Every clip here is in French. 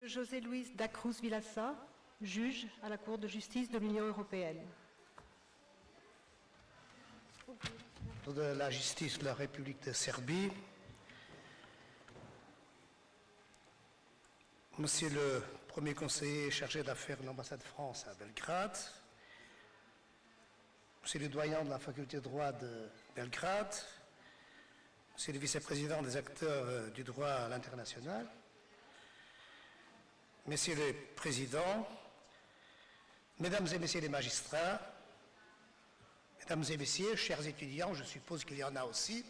José Luis da Cruz Vilassa, juge à la Cour de justice de l'Union européenne. De la justice de la République de Serbie, Monsieur le Premier conseiller chargé d'affaires de l'ambassade de France à Belgrade, Monsieur le doyen de la faculté de droit de Belgrade, Monsieur le vice-président des acteurs du droit à l'international, Messieurs les présidents, Mesdames et Messieurs les magistrats, Mesdames et Messieurs, chers étudiants, je suppose qu'il y en a aussi,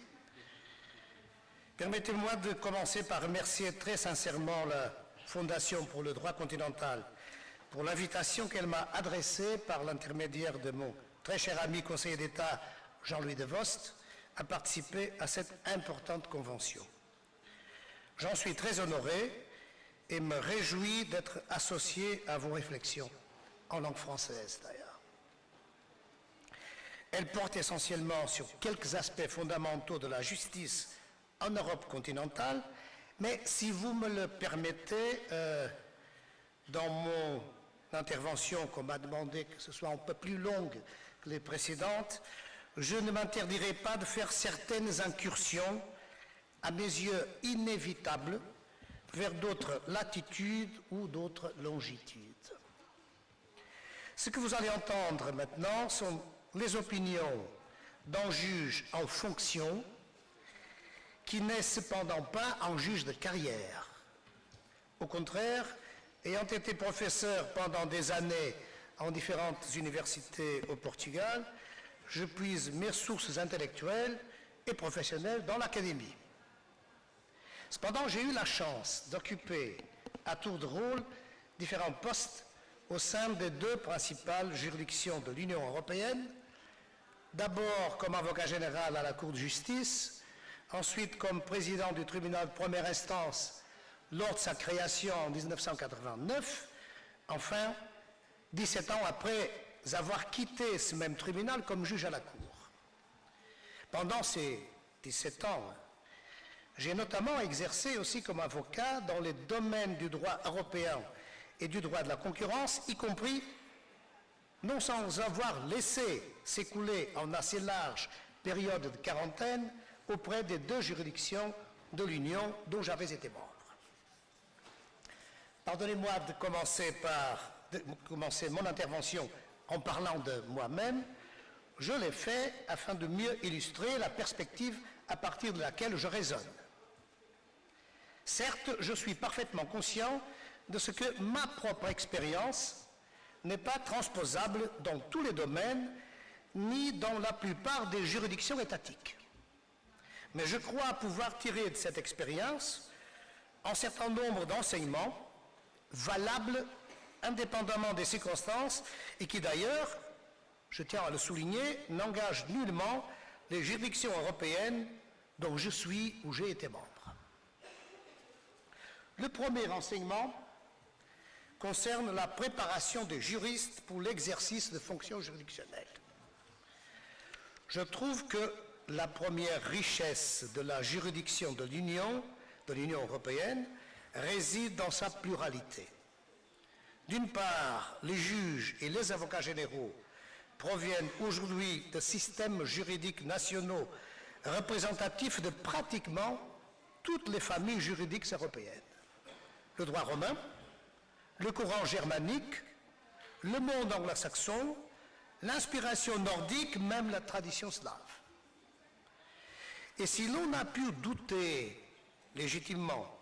permettez-moi de commencer par remercier très sincèrement la Fondation pour le droit continental pour l'invitation qu'elle m'a adressée par l'intermédiaire de mon très cher ami conseiller d'État Jean-Louis Devost à participer à cette importante convention. J'en suis très honoré et me réjouis d'être associé à vos réflexions, en langue française d'ailleurs. Elle porte essentiellement sur quelques aspects fondamentaux de la justice en Europe continentale, mais si vous me le permettez, dans mon intervention, qu'on m'a demandé que ce soit un peu plus longue que les précédentes, je ne m'interdirai pas de faire certaines incursions, à mes yeux inévitables, vers d'autres latitudes ou d'autres longitudes. Ce que vous allez entendre maintenant sont les opinions d'un juge en fonction qui n'est cependant pas un juge de carrière. Au contraire, ayant été professeur pendant des années en différentes universités au Portugal, je puise mes sources intellectuelles et professionnelles dans l'académie. Cependant, j'ai eu la chance d'occuper à tour de rôle différents postes au sein des deux principales juridictions de l'Union européenne, d'abord comme avocat général à la Cour de justice, ensuite comme président du tribunal de première instance lors de sa création en 1989, enfin 17 ans après avoir quitté ce même tribunal comme juge à la Cour. Pendant ces 17 ans, j'ai notamment exercé aussi comme avocat dans les domaines du droit européen et du droit de la concurrence, y compris, non sans avoir laissé s'écouler en assez large période de quarantaine auprès des deux juridictions de l'Union dont j'avais été membre. Pardonnez-moi de commencer mon intervention en parlant de moi-même. Je l'ai fait afin de mieux illustrer la perspective à partir de laquelle je raisonne. Certes, je suis parfaitement conscient de ce que ma propre expérience n'est pas transposable dans tous les domaines, ni dans la plupart des juridictions étatiques. Mais je crois pouvoir tirer de cette expérience un certain nombre d'enseignements valables indépendamment des circonstances et qui d'ailleurs, je tiens à le souligner, n'engagent nullement les juridictions européennes dont je suis ou j'ai été membre. Le premier enseignement concerne la préparation des juristes pour l'exercice de fonctions juridictionnelles. Je trouve que la première richesse de la juridiction de l'Union européenne, réside dans sa pluralité. D'une part, les juges et les avocats généraux proviennent aujourd'hui de systèmes juridiques nationaux représentatifs de pratiquement toutes les familles juridiques européennes. Le droit romain, le courant germanique, le monde anglo-saxon, l'inspiration nordique, même la tradition slave. Et si l'on a pu douter légitimement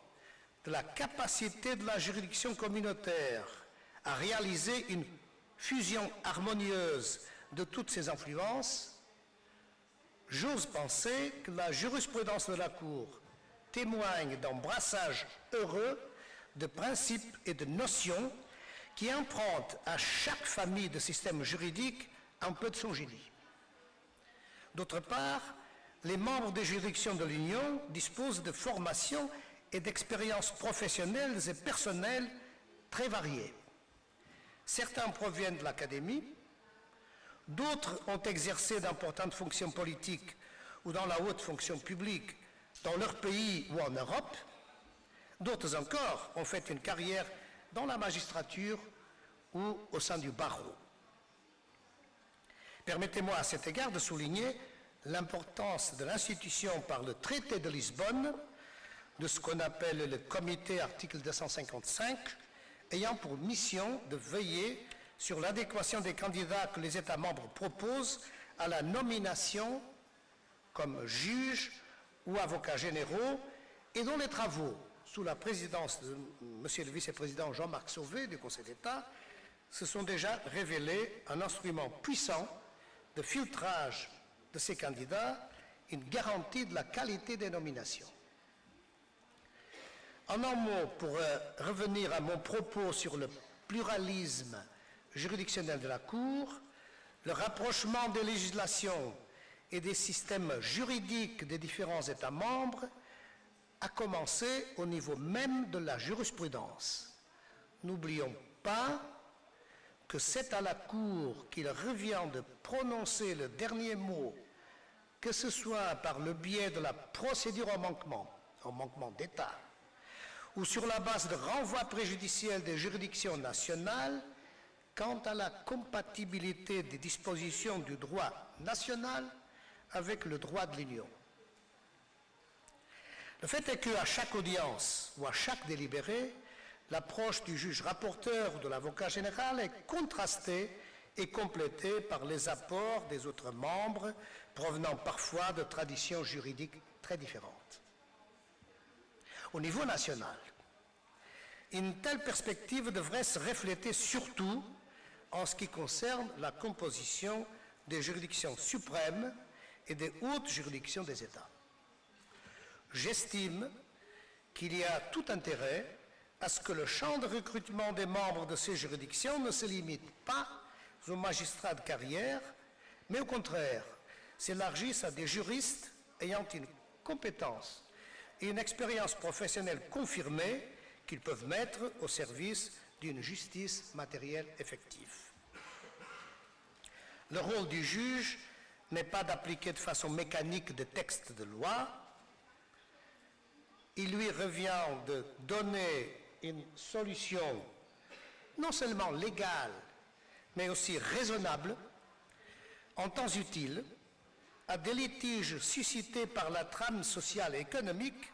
de la capacité de la juridiction communautaire à réaliser une fusion harmonieuse de toutes ces influences, j'ose penser que la jurisprudence de la Cour témoigne d'un brassage heureux de principes et de notions qui empruntent à chaque famille de systèmes juridiques un peu de son génie. D'autre part, les membres des juridictions de l'Union disposent de formations et d'expériences professionnelles et personnelles très variées. Certains proviennent de l'académie, d'autres ont exercé d'importantes fonctions politiques ou dans la haute fonction publique dans leur pays ou en Europe, d'autres encore ont fait une carrière dans la magistrature ou au sein du barreau. Permettez-moi à cet égard de souligner l'importance de l'institution par le traité de Lisbonne de ce qu'on appelle le comité article 255, ayant pour mission de veiller sur l'adéquation des candidats que les États membres proposent à la nomination comme juges ou avocats généraux et dont les travaux, sous la présidence de M. le vice-président Jean-Marc Sauvé du Conseil d'État, se sont déjà révélés un instrument puissant de filtrage de ces candidats, une garantie de la qualité des nominations. En un mot, pour revenir à mon propos sur le pluralisme juridictionnel de la Cour, le rapprochement des législations et des systèmes juridiques des différents États membres a commencé au niveau même de la jurisprudence. N'oublions pas que c'est à la Cour qu'il revient de prononcer le dernier mot, que ce soit par le biais de la procédure en manquement d'État, ou sur la base de renvoi préjudiciel des juridictions nationales, quant à la compatibilité des dispositions du droit national avec le droit de l'Union. Le fait est qu'à chaque audience ou à chaque délibéré, l'approche du juge rapporteur ou de l'avocat général est contrastée et complétée par les apports des autres membres, provenant parfois de traditions juridiques très différentes. Au niveau national, une telle perspective devrait se refléter surtout en ce qui concerne la composition des juridictions suprêmes et des hautes juridictions des États. J'estime qu'il y a tout intérêt à ce que le champ de recrutement des membres de ces juridictions ne se limite pas aux magistrats de carrière, mais au contraire s'élargisse à des juristes ayant une compétence et une expérience professionnelle confirmée qu'ils peuvent mettre au service d'une justice matérielle effective. Le rôle du juge n'est pas d'appliquer de façon mécanique des textes de loi. Il lui revient de donner une solution non seulement légale, mais aussi raisonnable, en temps utile, à des litiges suscités par la trame sociale et économique,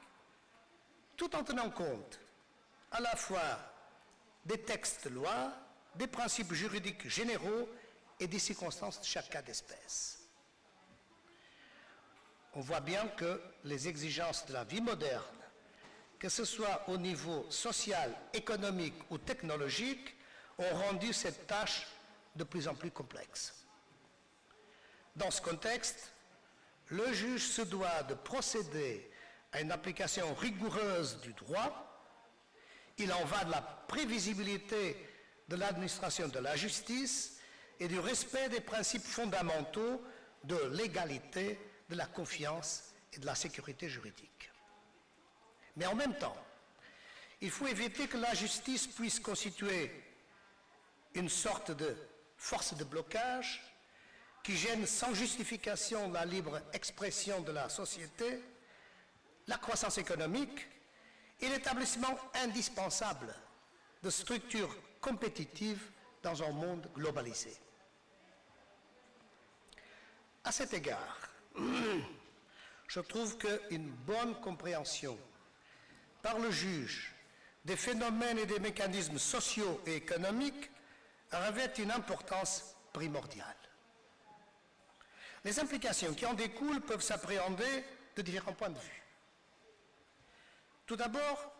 tout en tenant compte à la fois des textes de loi, des principes juridiques généraux et des circonstances de chaque cas d'espèce. On voit bien que les exigences de la vie moderne, que ce soit au niveau social, économique ou technologique, ont rendu cette tâche de plus en plus complexe. Dans ce contexte, le juge se doit de procéder à une application rigoureuse du droit. Il en va de la prévisibilité de l'administration de la justice et du respect des principes fondamentaux de l'égalité, de la confiance et de la sécurité juridique. Mais en même temps, il faut éviter que la justice puisse constituer une sorte de force de blocage qui gêne sans justification la libre expression de la société, la croissance économique et l'établissement indispensable de structures compétitives dans un monde globalisé. À cet égard, je trouve qu'une bonne compréhension par le juge des phénomènes et des mécanismes sociaux et économiques revêt une importance primordiale. Les implications qui en découlent peuvent s'appréhender de différents points de vue. Tout d'abord,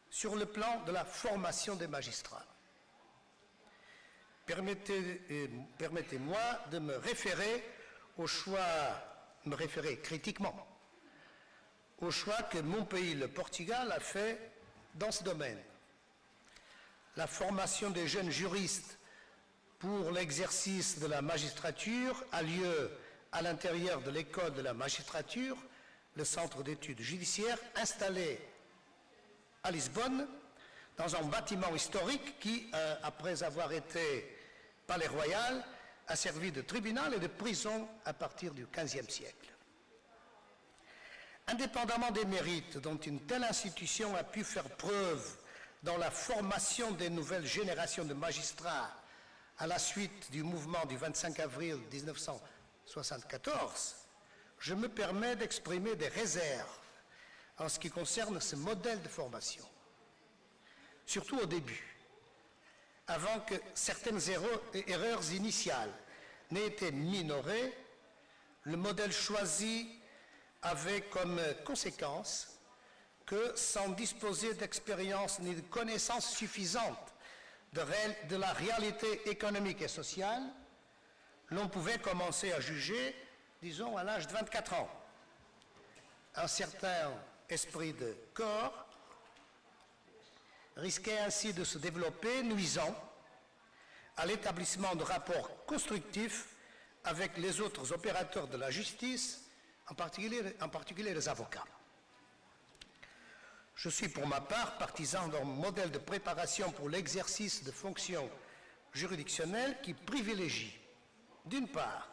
sur le plan de la formation des magistrats. Permettez-moi de me référer critiquement au choix que mon pays, le Portugal, a fait dans ce domaine. La formation des jeunes juristes pour l'exercice de la magistrature a lieu à l'intérieur de l'école de la magistrature, le centre d'études judiciaires installé à Lisbonne, dans un bâtiment historique qui, après avoir été palais royal, a servi de tribunal et de prison à partir du XVe siècle. Indépendamment des mérites dont une telle institution a pu faire preuve dans la formation des nouvelles générations de magistrats à la suite du mouvement du 25 avril 1974, je me permets d'exprimer des réserves en ce qui concerne ce modèle de formation. Surtout au début, avant que certaines erreurs initiales n'aient été minorées, le modèle choisi avait comme conséquence que, sans disposer d'expérience ni de connaissances suffisantes de la réalité économique et sociale, l'on pouvait commencer à juger, disons, à l'âge de 24 ans. Un certain esprit de corps risquait ainsi de se développer, nuisant à l'établissement de rapports constructifs avec les autres opérateurs de la justice, en particulier les avocats. Je suis pour ma part partisan d'un modèle de préparation pour l'exercice de fonctions juridictionnelles qui privilégie, d'une part,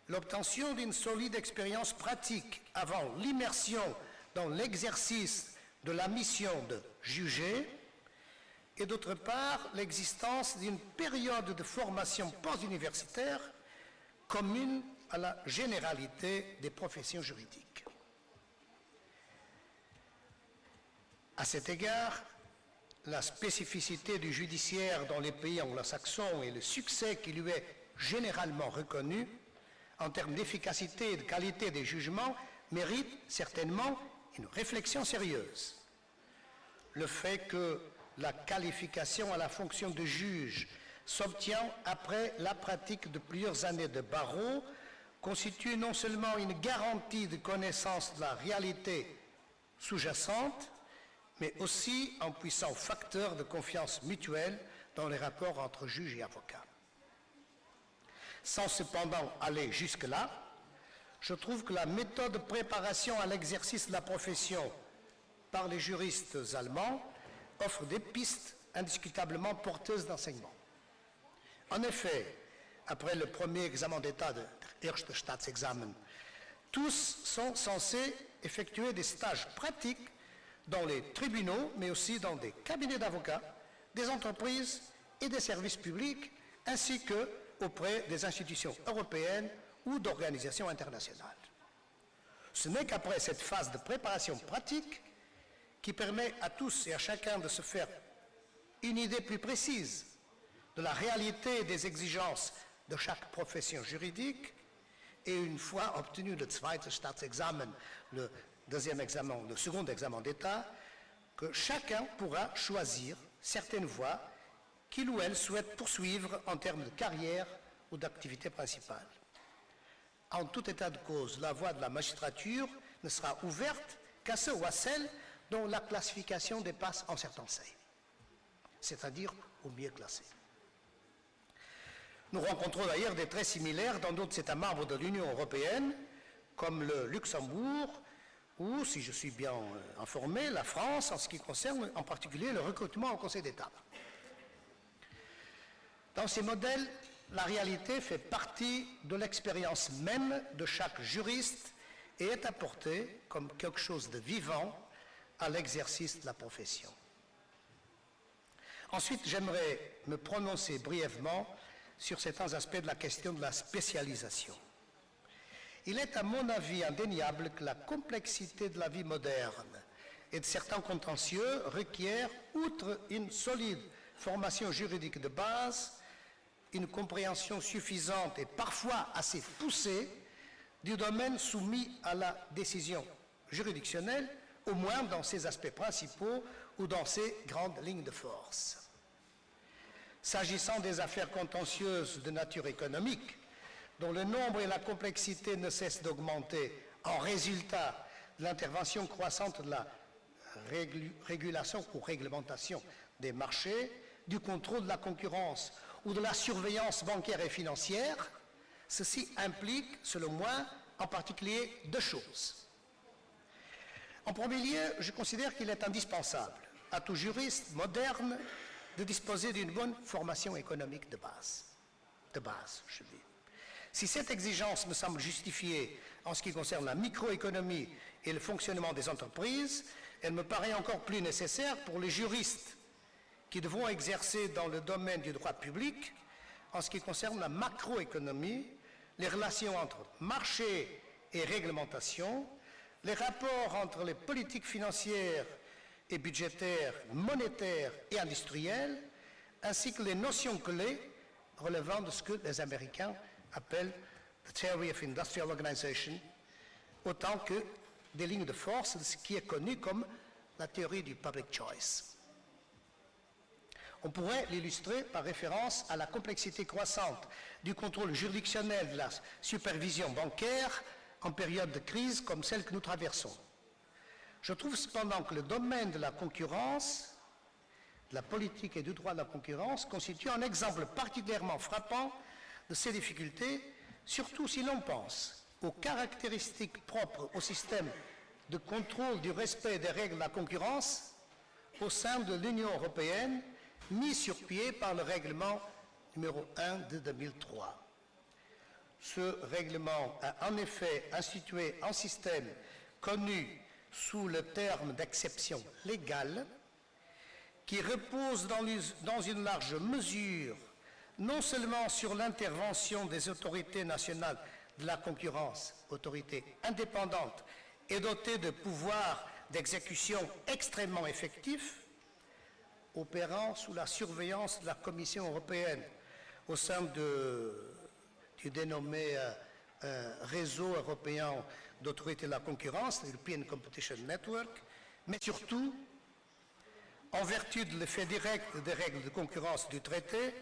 l'obtention d'une solide expérience pratique avant l'immersion dans l'exercice de la mission de juger, et d'autre part, l'existence d'une période de formation post-universitaire commune à la généralité des professions juridiques. À cet égard, la spécificité du judiciaire dans les pays anglo-saxons et le succès qui lui est généralement reconnu en termes d'efficacité et de qualité des jugements méritent certainement une réflexion sérieuse. Le fait que la qualification à la fonction de juge s'obtient après la pratique de plusieurs années de barreau constitue non seulement une garantie de connaissance de la réalité sous-jacente, mais aussi un puissant facteur de confiance mutuelle dans les rapports entre juges et avocats. Sans cependant aller jusque-là, je trouve que la méthode de préparation à l'exercice de la profession par les juristes allemands offre des pistes indiscutablement porteuses d'enseignement. En effet, après le premier examen d'État, de Erste Staatsexamen, tous sont censés effectuer des stages pratiques dans les tribunaux, mais aussi dans des cabinets d'avocats, des entreprises et des services publics, ainsi qu'auprès des institutions européennes ou d'organisations internationales. Ce n'est qu'après cette phase de préparation pratique qui permet à tous et à chacun de se faire une idée plus précise de la réalité et des exigences de chaque profession juridique, et une fois obtenu le zweite Staatsexamen, le second examen d'État, que chacun pourra choisir certaines voies qu'il ou elle souhaite poursuivre en termes de carrière ou d'activité principale. En tout état de cause, la voie de la magistrature ne sera ouverte qu'à ceux ou à celles dont la classification dépasse un certain seuil, c'est-à-dire aux mieux classés. Nous rencontrons d'ailleurs des traits similaires dans d'autres États membres de l'Union européenne, comme le Luxembourg, ou, si je suis bien informé, la France, en ce qui concerne en particulier le recrutement au Conseil d'État. Dans ces modèles, la réalité fait partie de l'expérience même de chaque juriste et est apportée comme quelque chose de vivant à l'exercice de la profession. Ensuite, j'aimerais me prononcer brièvement sur certains aspects de la question de la spécialisation. Il est à mon avis indéniable que la complexité de la vie moderne et de certains contentieux requiert, outre une solide formation juridique de base, une compréhension suffisante et parfois assez poussée du domaine soumis à la décision juridictionnelle, au moins dans ses aspects principaux ou dans ses grandes lignes de force. S'agissant des affaires contentieuses de nature économique, dont le nombre et la complexité ne cessent d'augmenter en résultat de l'intervention croissante de la régulation ou réglementation des marchés, du contrôle de la concurrence ou de la surveillance bancaire et financière, ceci implique, selon moi, en particulier deux choses. En premier lieu, je considère qu'il est indispensable à tout juriste moderne de disposer d'une bonne formation économique de base. Je dis. Si cette exigence me semble justifiée en ce qui concerne la microéconomie et le fonctionnement des entreprises, elle me paraît encore plus nécessaire pour les juristes qui devront exercer dans le domaine du droit public en ce qui concerne la macroéconomie, les relations entre marché et réglementation, les rapports entre les politiques financières et budgétaires, monétaires et industrielles, ainsi que les notions clés relevant de ce que les Américains appellent the Theory of Industrial Organization, autant que des lignes de force de ce qui est connu comme la théorie du public choice. On pourrait l'illustrer par référence à la complexité croissante du contrôle juridictionnel de la supervision bancaire en période de crise comme celle que nous traversons. Je trouve cependant que le domaine de la concurrence, de la politique et du droit de la concurrence constitue un exemple particulièrement frappant de ces difficultés, surtout si l'on pense aux caractéristiques propres au système de contrôle du respect des règles de la concurrence au sein de l'Union européenne, mis sur pied par le règlement numéro 1 de 2003. Ce règlement a en effet institué un système connu sous le terme d'exception légale qui repose dans une large mesure non seulement sur l'intervention des autorités nationales de la concurrence, autorités indépendantes et dotées de pouvoirs d'exécution extrêmement effectifs, opérant sous la surveillance de la Commission européenne au sein du dénommé réseau européen d'autorités de la concurrence, l'European Competition Network, mais surtout, en vertu de l'effet direct des règles de concurrence du traité,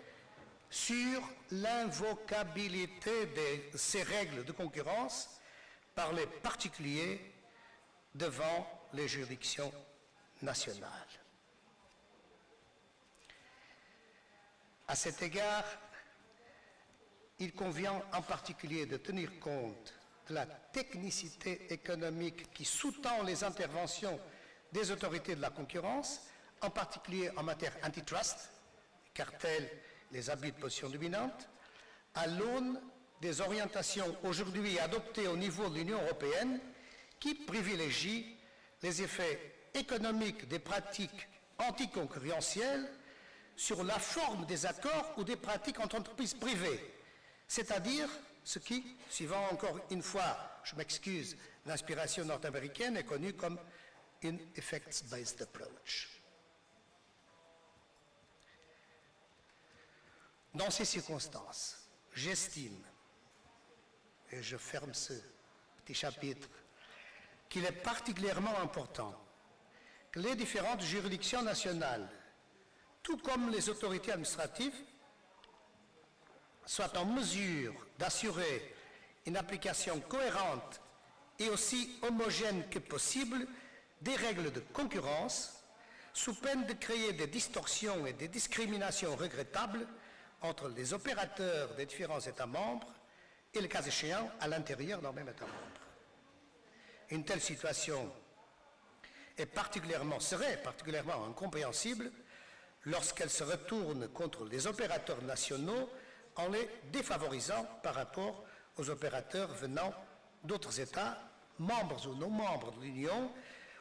sur l'invocabilité de ces règles de concurrence par les particuliers devant les juridictions nationales. À cet égard, il convient en particulier de tenir compte de la technicité économique qui sous-tend les interventions des autorités de la concurrence, en particulier en matière antitrust, cartels, les abus de position dominante, à l'aune des orientations aujourd'hui adoptées au niveau de l'Union européenne qui privilégient les effets économiques des pratiques anticoncurrentielles sur la forme des accords ou des pratiques entre entreprises privées, c'est-à-dire ce qui, suivant encore une fois, je m'excuse, l'inspiration nord-américaine est connu comme une effects-based approach. Dans ces circonstances, j'estime, et je ferme ce petit chapitre, qu'il est particulièrement important que les différentes juridictions nationales, tout comme les autorités administratives, soient en mesure d'assurer une application cohérente et aussi homogène que possible des règles de concurrence, sous peine de créer des distorsions et des discriminations regrettables entre les opérateurs des différents États membres et, le cas échéant, à l'intérieur d'un même État membre. Une telle situation serait particulièrement incompréhensible lorsqu'elle se retourne contre les opérateurs nationaux en les défavorisant par rapport aux opérateurs venant d'autres États, membres ou non membres de l'Union,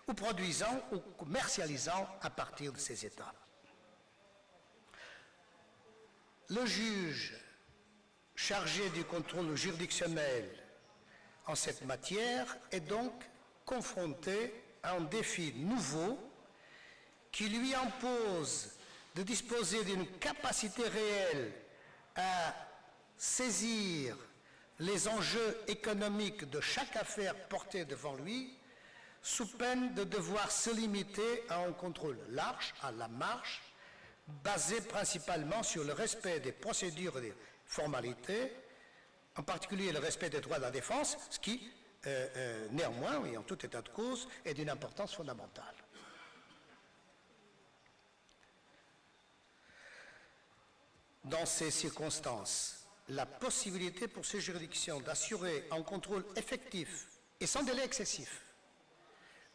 ou produisant ou commercialisant à partir de ces États. Le juge chargé du contrôle juridictionnel en cette matière est donc confronté à un défi nouveau qui lui impose de disposer d'une capacité réelle à saisir les enjeux économiques de chaque affaire portée devant lui, sous peine de devoir se limiter à un contrôle large, à la marge, basé principalement sur le respect des procédures et des formalités, en particulier le respect des droits de la défense, ce qui, néanmoins, et en tout état de cause, est d'une importance fondamentale. Dans ces circonstances, la possibilité pour ces juridictions d'assurer un contrôle effectif et sans délai excessif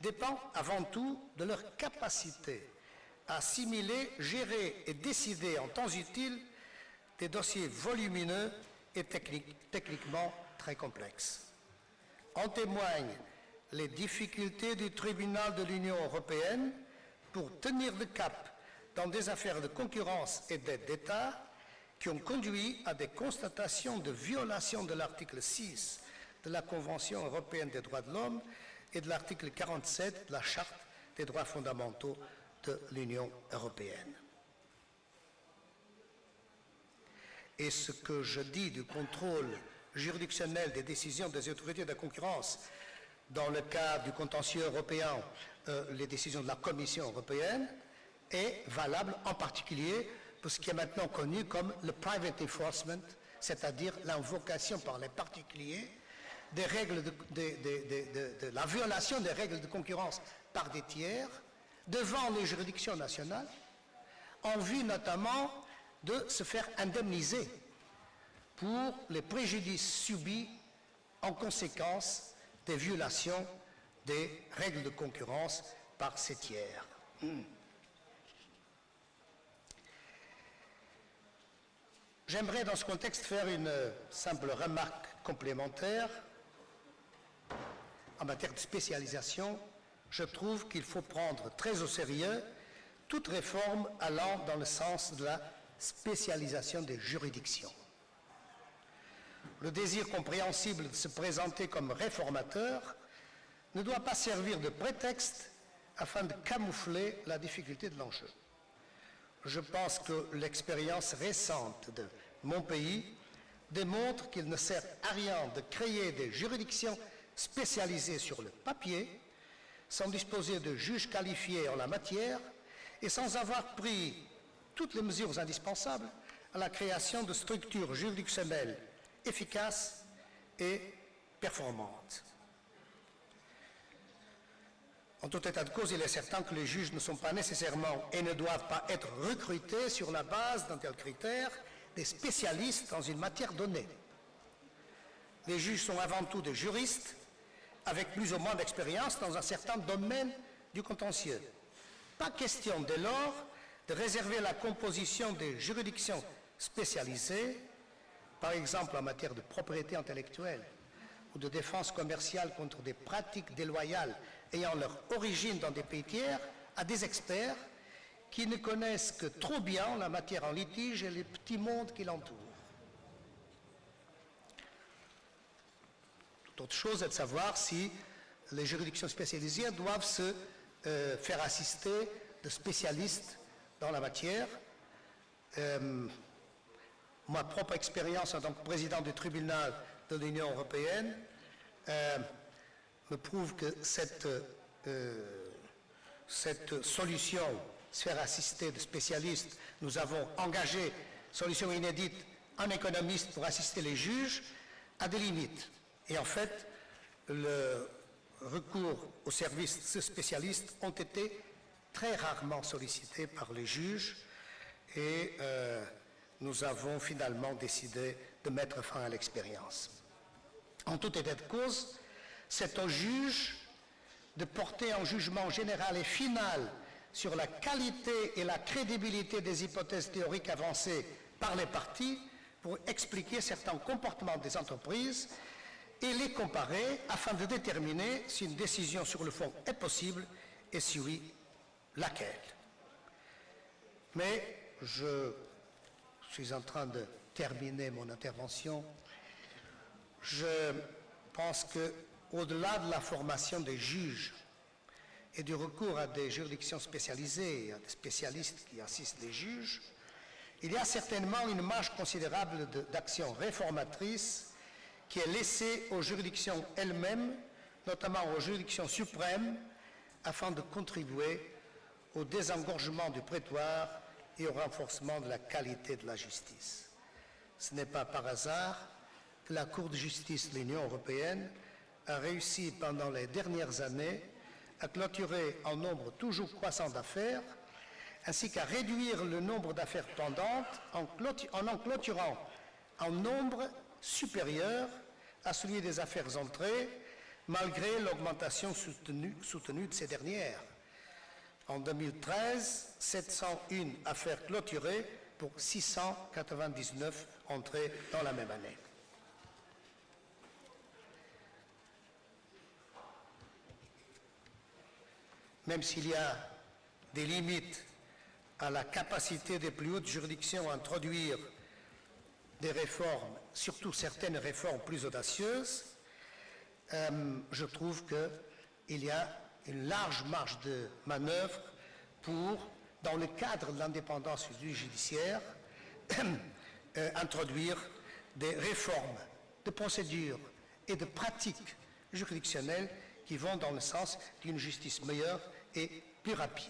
dépend avant tout de leur capacité à assimiler, gérer et décider en temps utile des dossiers volumineux et techniquement très complexes. En témoignent les difficultés du tribunal de l'Union européenne pour tenir le cap dans des affaires de concurrence et d'aide d'État qui ont conduit à des constatations de violation de l'article 6 de la Convention européenne des droits de l'homme et de l'article 47 de la Charte des droits fondamentaux de l'Union européenne. Et ce que je dis du contrôle juridictionnel des décisions des autorités de la concurrence dans le cadre du contentieux européen, les décisions de la Commission européenne, est valable en particulier pour ce qui est maintenant connu comme le private enforcement, c'est-à-dire l'invocation par les particuliers des règles de la violation des règles de concurrence par des tiers devant les juridictions nationales, en vue notamment de se faire indemniser pour les préjudices subis en conséquence des violations des règles de concurrence par ces tiers. J'aimerais dans ce contexte faire une simple remarque complémentaire. En matière de spécialisation, je trouve qu'il faut prendre très au sérieux toute réforme allant dans le sens de la spécialisation des juridictions. Le désir compréhensible de se présenter comme réformateur ne doit pas servir de prétexte afin de camoufler la difficulté de l'enjeu. Je pense que l'expérience récente de mon pays démontre qu'il ne sert à rien de créer des juridictions spécialisées sur le papier, sans disposer de juges qualifiés en la matière et sans avoir pris toutes les mesures indispensables à la création de structures juridictionnelles efficaces et performantes. En tout état de cause, il est certain que les juges ne sont pas nécessairement et ne doivent pas être recrutés sur la base d'un tel critère des spécialistes dans une matière donnée. Les juges sont avant tout des juristes avec plus ou moins d'expérience dans un certain domaine du contentieux. Pas question dès lors de réserver la composition des juridictions spécialisées, par exemple en matière de propriété intellectuelle ou de défense commerciale contre des pratiques déloyales ayant leur origine dans des pays tiers, à des experts qui ne connaissent que trop bien la matière en litige et les petits mondes qui l'entourent. Toute autre chose est de savoir si les juridictions spécialisées doivent se faire assister de spécialistes dans la matière. Ma propre expérience en tant que président du tribunal de l'Union européenne me prouve que cette solution, se faire assister de spécialistes, nous avons engagé, solution inédite, un économiste pour assister les juges, a des limites. Et en fait, le recours aux services de spécialistes ont été très rarement sollicités par les juges et nous avons finalement décidé de mettre fin à l'expérience. En tout état de cause, c'est au juge de porter un jugement général et final sur la qualité et la crédibilité des hypothèses théoriques avancées par les parties pour expliquer certains comportements des entreprises et les comparer afin de déterminer si une décision sur le fond est possible et si oui, laquelle. Mais je suis en train de terminer mon intervention. Je pense qu'au-delà de la formation des juges et du recours à des juridictions spécialisées, à des spécialistes qui assistent les juges, il y a certainement une marge considérable d'action réformatrice qui est laissée aux juridictions elles-mêmes, notamment aux juridictions suprêmes, afin de contribuer au désengorgement du prétoire et au renforcement de la qualité de la justice. Ce n'est pas par hasard que la Cour de justice de l'Union européenne a réussi pendant les dernières années à clôturer un nombre toujours croissant d'affaires, ainsi qu'à réduire le nombre d'affaires pendantes en en clôturant un nombre supérieur à celui des affaires entrées, malgré l'augmentation soutenue de ces dernières. En 2013, 701 affaires clôturées pour 699 entrées dans la même année. Même s'il y a des limites à la capacité des plus hautes juridictions à introduire des réformes, surtout certaines réformes plus audacieuses, je trouve qu'il y a une large marge de manœuvre pour, dans le cadre de l'indépendance du judiciaire, introduire des réformes de procédures et de pratiques juridictionnelles qui vont dans le sens d'une justice meilleure et plus rapide.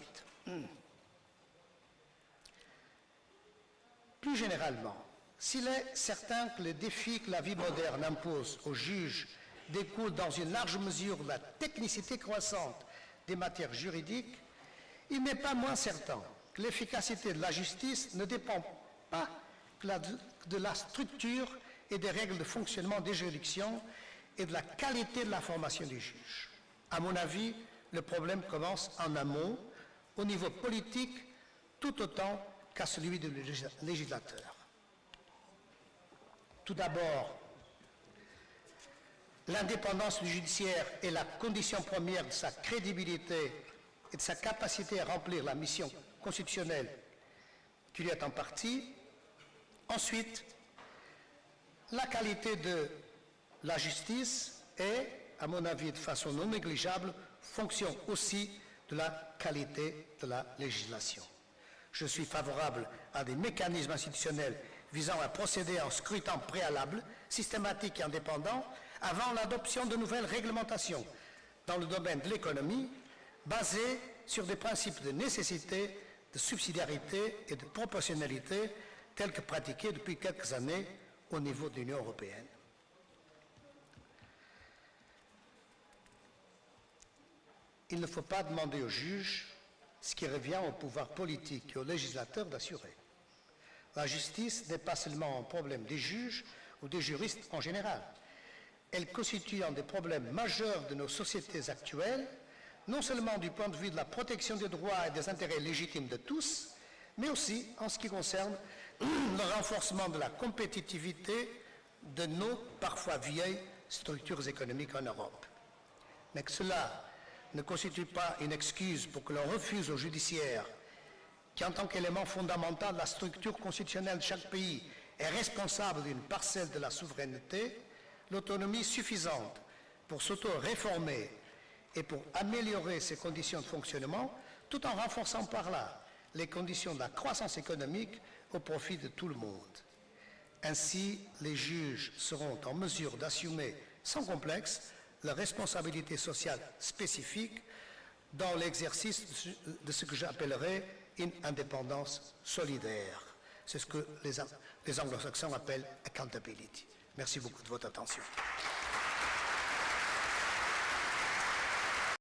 Plus généralement, s'il est certain que les défis que la vie moderne impose aux juges découlent dans une large mesure de la technicité croissante des matières juridiques, il n'est pas moins certain que l'efficacité de la justice ne dépend pas que de la structure et des règles de fonctionnement des juridictions et de la qualité de la formation des juges. À mon avis, le problème commence en amont, au niveau politique, tout autant qu'à celui du législateur. Tout d'abord, l'indépendance du judiciaire est la condition première de sa crédibilité et de sa capacité à remplir la mission constitutionnelle qui lui est en partie. Ensuite, la qualité de la justice est, à mon avis, de façon non négligeable, fonction aussi de la qualité de la législation. Je suis favorable à des mécanismes institutionnels visant à procéder à un scrutin préalable, systématique et indépendant, avant l'adoption de nouvelles réglementations dans le domaine de l'économie, basées sur des principes de nécessité, de subsidiarité et de proportionnalité, tels que pratiqués depuis quelques années au niveau de l'Union européenne. Il ne faut pas demander aux juges ce qui revient au pouvoir politique et aux législateurs d'assurer. La justice n'est pas seulement un problème des juges ou des juristes en général. Elle constitue un des problèmes majeurs de nos sociétés actuelles, non seulement du point de vue de la protection des droits et des intérêts légitimes de tous, mais aussi en ce qui concerne le renforcement de la compétitivité de nos parfois vieilles structures économiques en Europe. Mais que cela ne constitue pas une excuse pour que l'on refuse au judiciaire, qui en tant qu'élément fondamental de la structure constitutionnelle de chaque pays est responsable d'une parcelle de la souveraineté, l'autonomie suffisante pour s'auto-réformer et pour améliorer ses conditions de fonctionnement, tout en renforçant par là les conditions de la croissance économique au profit de tout le monde. Ainsi, les juges seront en mesure d'assumer sans complexe leurs responsabilités sociales spécifiques dans l'exercice de ce que j'appellerais une indépendance solidaire. C'est ce que les anglo-saxons appellent accountability. Merci beaucoup de votre attention.